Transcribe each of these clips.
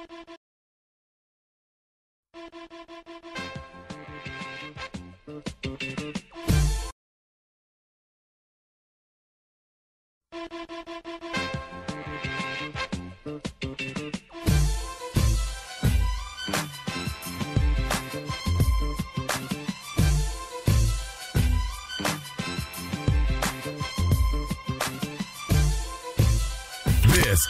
This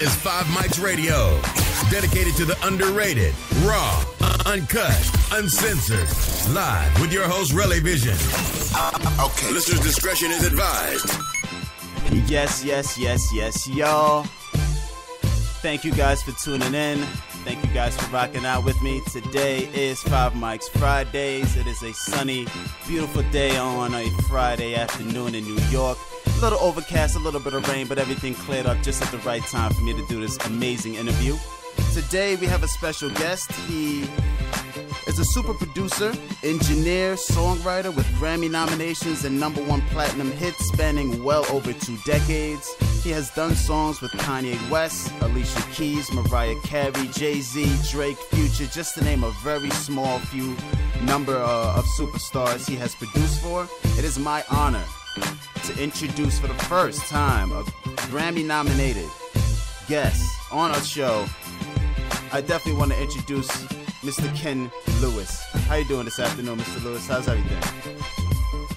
is FiveMicz Radio, dedicated to the underrated, raw, uncut, uncensored, live with your host, Relay Vision. Okay. Listeners' discretion is advised. Yes, y'all. Thank you guys for tuning in. Thank you guys for rocking out with me. Today is FiveMicz Fridays. It is a sunny, beautiful day on a Friday afternoon in New York. A little overcast, a little bit of rain, but everything cleared up just at the right time for me to do this amazing interview. Today we have a special guest. He is a super producer, engineer, songwriter with Grammy nominations and #1 platinum hits spanning well over 2 decades. He has done songs with Kanye West, Alicia Keys, Mariah Carey, Jay-Z, Drake, Future, just to name a very small few number of superstars he has produced for. It is my honor to introduce for the first time a Grammy-nominated guest on our show. I definitely want to introduce Mr. Ken Lewis. How you doing this afternoon, Mr. Lewis? How's everything?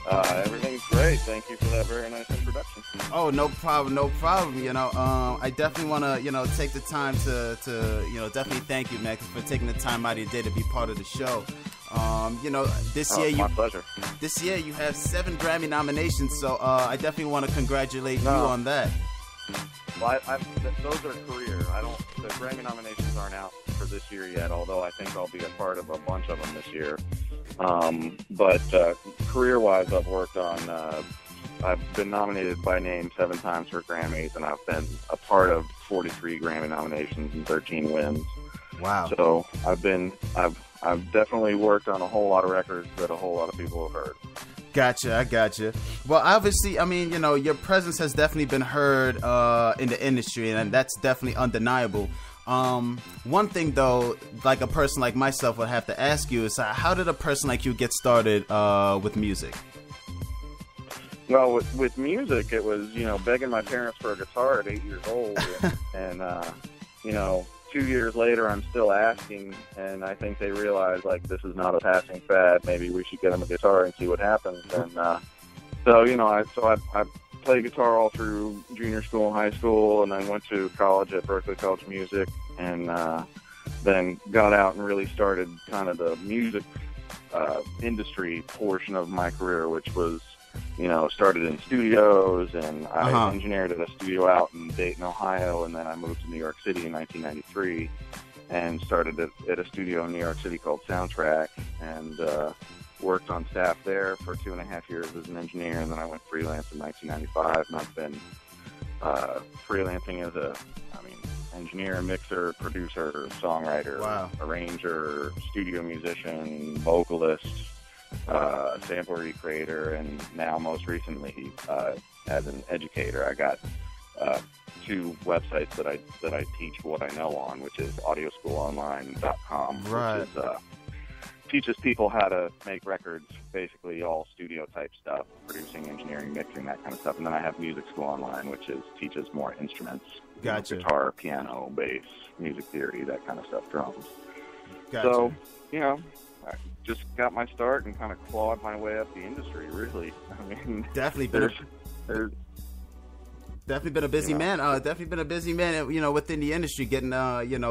Everything's great. Thank you for that very nice introduction. Oh, no problem. I definitely want to, take the time to definitely thank you, man, for taking the time out of your day to be part of the show. This year my pleasure. This year you have 7 Grammy nominations, so I definitely want to congratulate you on that. Well, those are career. The Grammy nominations aren't out for this year yet, although I think I'll be a part of a bunch of them this year. But career-wise, I've been nominated by name 7 times for Grammys, and I've been a part of 43 Grammy nominations and 13 wins. Wow. So I've definitely worked on a whole lot of records that a whole lot of people have heard. I gotcha. Well, obviously, your presence has definitely been heard in the industry, and that's definitely undeniable. One thing, though, like a person like myself would have to ask you is, how did a person like you get started with music? Well, with music, it was, begging my parents for a guitar at 8 years old, and 2 years later, I'm still asking, and I think they realize, this is not a passing fad. Maybe we should get them a guitar and see what happens. And I played guitar all through junior school and high school, and then went to college at Berkeley College of Music, and then got out and really started kind of the music industry portion of my career, which was, started in studios, and I engineered at a studio out in Dayton, Ohio, and then I moved to New York City in 1993 and started at a studio in New York City called Soundtrack, and worked on staff there for 2.5 years as an engineer, and then I went freelance in 1995, and I've been freelancing as engineer, mixer, producer, songwriter, arranger, studio musician, vocalist, sample recreator, and now most recently as an educator. I got 2 websites that I teach what I know on, which is audioschoolonline.com, which is teaches people how to make records, basically all studio type stuff, producing, engineering, mixing, that kind of stuff. And then I have Music School Online, which teaches more instruments. Gotcha. Guitar, piano, bass, music theory, that kind of stuff, drums. Gotcha. So, I just got my start and kind of clawed my way up the industry, really. Definitely been a busy man. Definitely been a busy man, within the industry, getting,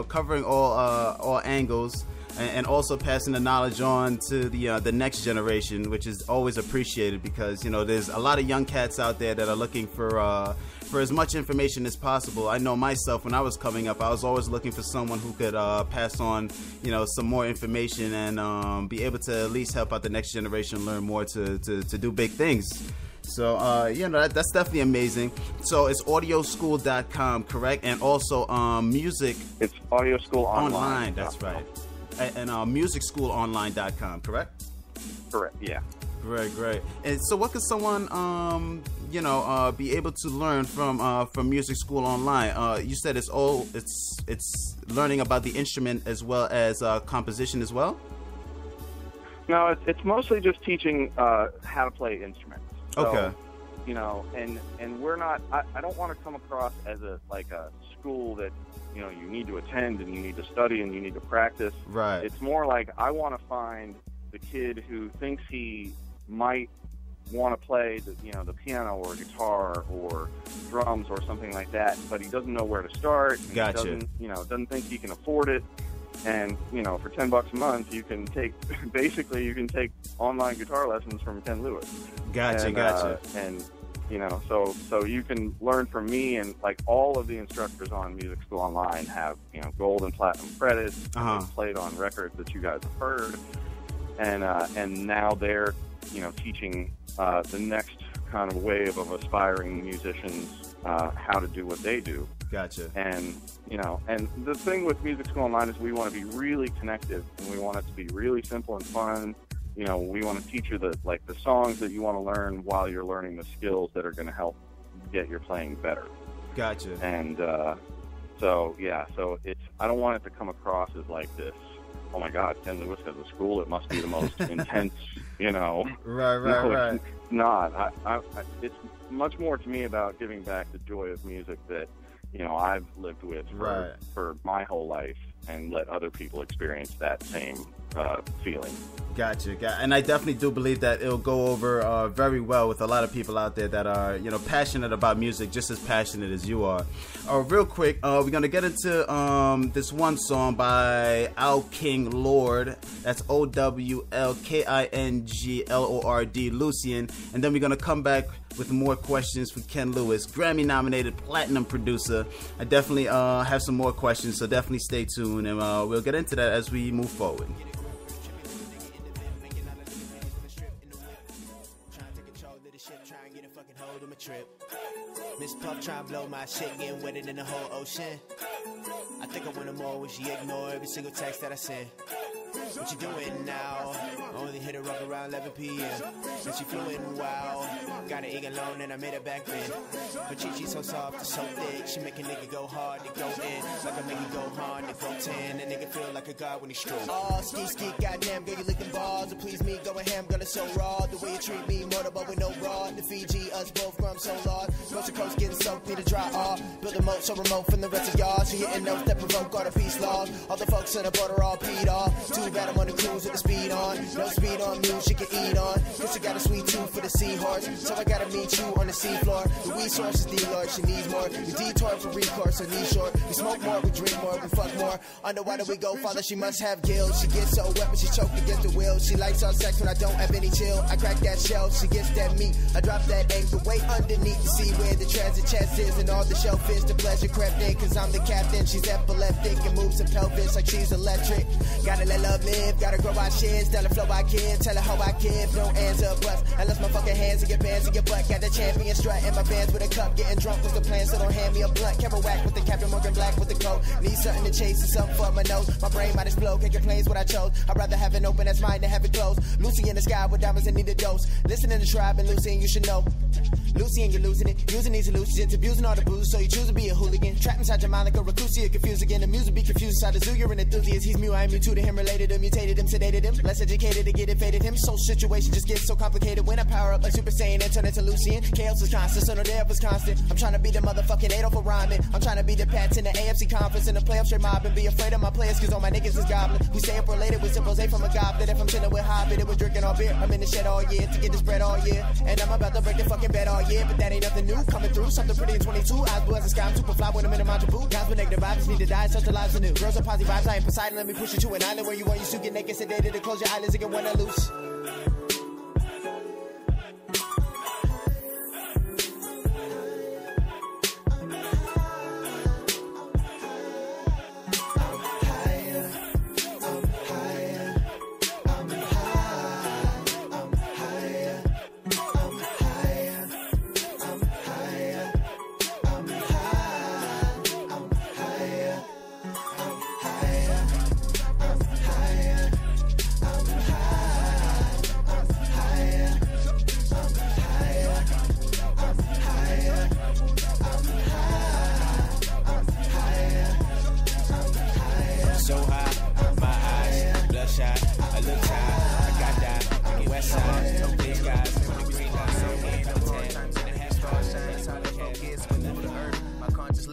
covering all angles, and also passing the knowledge on to the next generation, which is always appreciated, because, there's a lot of young cats out there that are looking for as much information as possible. I know myself, when I was coming up, I was always looking for someone who could pass on, some more information, and be able to at least help out the next generation learn more to do big things. So, that's definitely amazing. So it's audioschool.com, correct? And also music. It's Audio School Online. That's right. And musicschoolonline.com, correct? Correct, yeah. Great. And so what can someone, be able to learn from music school online? You said it's learning about the instrument as well as composition as well? No, it's mostly just teaching how to play instruments. So, okay. And we're not, I don't want to come across as a school that, you need to attend and you need to study and you need to practice. Right. It's more like I want to find the kid who thinks he might want to play the piano or guitar or drums or something like that, but he doesn't know where to start. And Gotcha. Doesn't think he can afford it. And, for $10 a month, you can take online guitar lessons from Ken Lewis. Gotcha. So you can learn from me, and like all of the instructors on Music School Online have, gold and platinum credits. Uh-huh. They've played on records that you guys have heard. And now they're, teaching the next kind of wave of aspiring musicians how to do what they do. Gotcha. And the thing with Music School Online is we want to be really connected, and we want it to be really simple and fun. We want to teach you the songs that you want to learn while you're learning the skills that are going to help get your playing better. Gotcha. And so it's, I don't want it to come across as like this, oh my God, Ken Lewis has a school, it must be the most intense, Right. No, it's not. It's much more to me about giving back the joy of music that, I've lived with for my whole life, and let other people experience that same feeling. Gotcha. And I definitely do believe that it'll go over very well with a lot of people out there that are, passionate about music, just as passionate as you are. Real quick, we're going to get into this one song by Al King Lord. That's OWLKINGLORD, Lucian. And then we're going to come back with more questions for Ken Lewis, Grammy-nominated platinum producer. I definitely have some more questions, so definitely stay tuned, and we'll get into that as we move forward. Miss Puff try and blow my shit, getting wetter than the whole ocean. I think I want her more when she ignore every single text that I send. What you doing now? Only hit her up around 11 p.m. And she fluent, wow. Got an egg alone and I made her back then. But she's so soft and so thick. She make a nigga go hard to go in. Like I make it go hard to go 10. A nigga feel like a god when he stroke. Oh, ski, goddamn, girl, you licking balls. To please me, going ham, girl, it's so raw. The way you treat me, motorboat with no bra. The Fiji, us both from so large. Coast to coast, getting soaked, need to dry off. Build a moat so remote from the rest of y'all. She hitting notes that provoke all the peace laws. All the folks on the border all peed off. Too bad I'm on the cruise with the speed on. No speed on me, she can eat on. Cause she got a sweet tooth for the seahorse. So I gotta meet you on the seafloor. The weed source is D-Lord, she needs more. We detour for recourse, her knee short. We smoke more, we drink more, we fuck more. Underwater we go, father, she must have gills. She gets so wet when she choked against the wheel. She likes all sex when I don't have any chill. I crack that shell, she gets that meat. I drop that egg, the weight underneath to see where the transit chest is. And all the shellfish, the pleasure crept in. Cause I'm the captain, she's epileptic and moves her pelvis like she's electric. Gotta let love live, gotta grow our shit. Tell her flow I can, tell her how I give. No answer, bust. Unless my fucking hands in your pants in your butt. Got the champion strut in my bands with a cup. Getting drunk was the plan, so don't hand me a blunt. Kerouac with the Captain Morgan Black with the coat. Need something to chase and something for my nose. My brain might explode, can't complain what I chose. I'd rather have it open as mine than have it closed. Lucy in the sky with diamonds and need a dose. Listen in the tribe and Lucy and you should know. Lucy and you're losing it. Using these hallucinogens, abusing all the booze, so you choose to be a hooligan. Trapped inside your mind like a recluse, you're confused again. The music be confused inside the zoo, you're an enthusiast. He's Mew, I'm Mewtwo to him, related him, mutated him, sedated him. Less educated to get it, faded him. Soul situation just gets so complicated when I power up like Super Saiyan and turn into Lucian. Chaos is constant, so no day is constant. I'm trying to be the motherfucking Adolf for rhyming. I'm trying to be the Pats in the AFC conference in the playoff straight mob and be afraid of my players, cause all my niggas is goblin. We stay up related with symbols from a goblet. If I'm chilling with Hobbit, it was drinking all beer. I'm in the shed all year to get this bread all year. And I'm about to break the fucking bed all year, but that ain't nothing new. Coming through, something pretty in 22. Eyes blue as the sky, I'm super fly when I'm in a Mount Boo. Guys with negative vibes need to die, such a lives anew. Girls are positive vibes, I ain't Poseidon, let me push you to an island where you want you to get naked, sedated, and close your eyelids and get one to loose.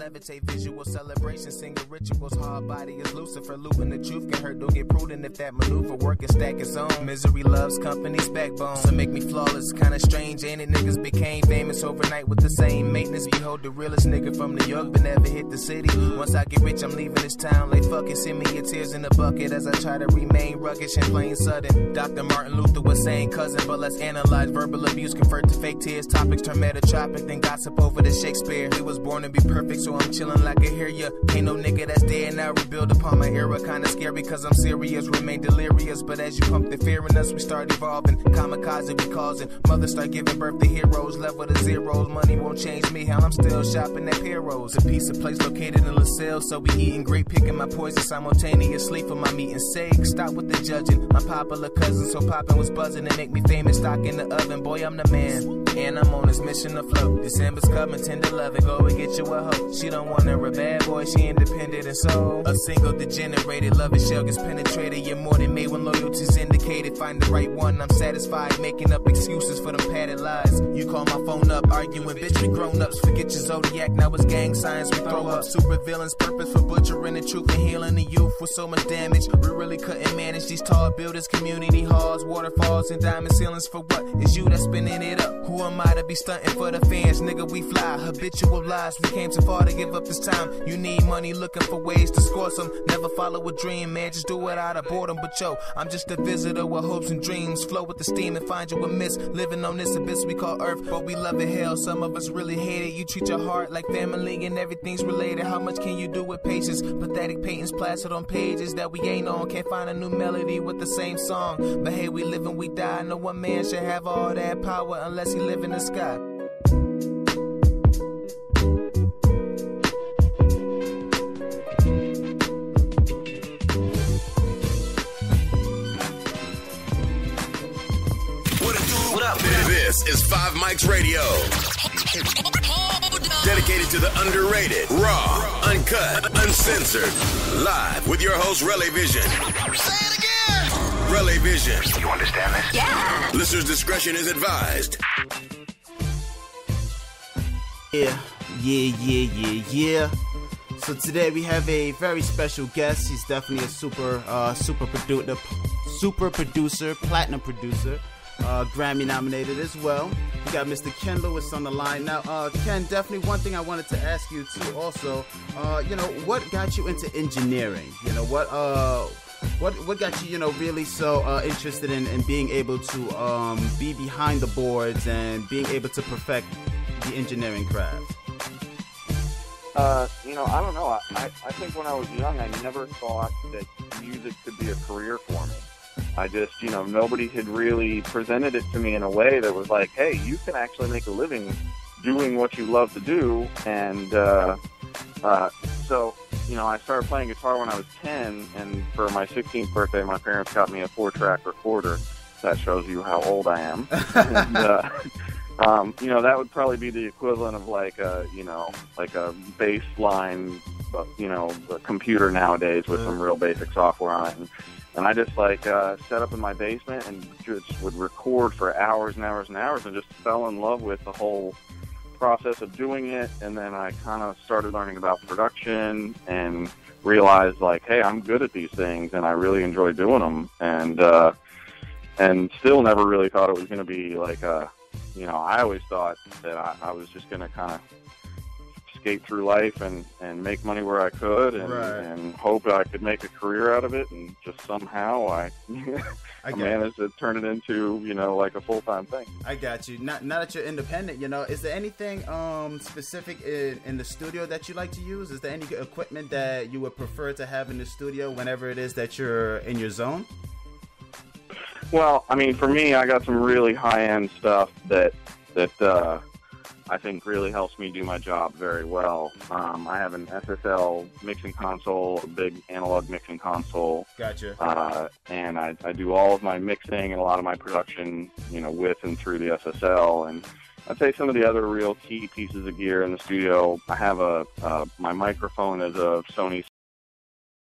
levitate visual celebration, singing rituals. Hard body is Lucifer, looping the truth can hurt. Don't get prudent if that maneuver work and stack its own. Misery loves company's backbone, so make me flawless. Kinda strange, ain't it? Niggas became famous overnight with the same maintenance. Behold the realest nigga from New York, but never hit the city. Once I get rich, I'm leaving this town. Like fuck it, send me your tears in a bucket as I try to remain rugged and plain sudden. Dr. Martin Luther was saying cousin, but let's analyze verbal abuse, convert to fake tears. Topics turn metatropic, then gossip over the Shakespeare. We was born to be perfect, so I'm chilling like I hear ya. Ain't no nigga that's dead now, rebuild upon my era. Kinda scary cause I'm serious, remain delirious. But as you pump the fear in us, we start evolving. Kamikaze we causing, mothers start giving birth to heroes. Level to zeros, money won't change me. Hell, I'm still shopping at Pierrot's. A piece of place located in LaSalle, so we eating great, picking my poison simultaneously for my meeting's sake. Stop with the judging, I'm popular cousin, so poppin' was buzzing and make me famous. Stock in the oven, boy, I'm the man. And I'm on this mission to float. December's coming, 10 to 11, go and get you a hoe. She don't want her a bad boy, she independent and so a single degenerated love is shell gets penetrated. You're more than made when loyalty's indicated. Find the right one, I'm satisfied, making up excuses for them padded lies. You call my phone up, arguing, bitch, we grown-ups. Forget your zodiac, now it's gang signs we throw up. Super villains, purpose for butchering the truth and healing the youth with so much damage. We really couldn't manage these tall buildings, community halls, waterfalls, and diamond ceilings for what? It's you that's spinning it up. Who am I to be stunting for the fans? Nigga, we fly, habitual lies. We came too far to give up this time. You need money, looking for ways to score some. Never follow a dream, man, just do it out of boredom. But yo, I'm just a visitor with hopes and dreams. Flow with the steam and find you a miss. Living on this abyss we call Earth, but we love it hell. Some of us really hate it. You treat your heart like family and everything's related. How much can you do with patience? Pathetic paintings plastered on pages that we ain't on. Can't find a new melody with the same song. But hey, we live and we die. No one man should have all that power unless he live in the sky. What up? This is FiveMicz Radio. Dedicated to the underrated, raw, uncut, uncensored. Live with your host, Relay Vision. Say it again! Relay Vision. You understand this? Yeah. Listener's discretion is advised. Yeah. So today we have a very special guest. He's definitely a super producer, platinum producer. Grammy nominated as well. We got Mr. Ken Lewis on the line. Now, Ken, definitely one thing I wanted to ask you too also, what got you into engineering? What got you, really so interested in being able to be behind the boards and being able to perfect the engineering craft? I don't know. I think when I was young, I never thought that music could be a career for me. I just, nobody had really presented it to me in a way that was like, hey, you can actually make a living doing what you love to do. And so, I started playing guitar when I was 10, and for my 16th birthday, my parents got me a 4-track recorder. That shows you how old I am. And, that would probably be the equivalent of like a bass line, a computer nowadays with some real basic software on it. And I just set up in my basement and just would record for hours and hours and hours and just fell in love with the whole process of doing it. And then I kind of started learning about production and realized hey, I'm good at these things and I really enjoy doing them. And still never really thought it was going to be I always thought that I was just going to kind of skate through life and make money where I could and hope I could make a career out of it, and just somehow I managed to turn it into a full-time thing. I got you. Now that you're independent, is there anything specific in the studio that you like to use? Is there any equipment that you would prefer to have in the studio whenever it is that you're in your zone? Well, for me, I got some really high-end stuff that I think really helps me do my job very well. I have an SSL mixing console, a big analog mixing console. Gotcha. And I do all of my mixing and a lot of my production, with and through the SSL. And I'd say some of the other real key pieces of gear in the studio, I have my microphone is a Sony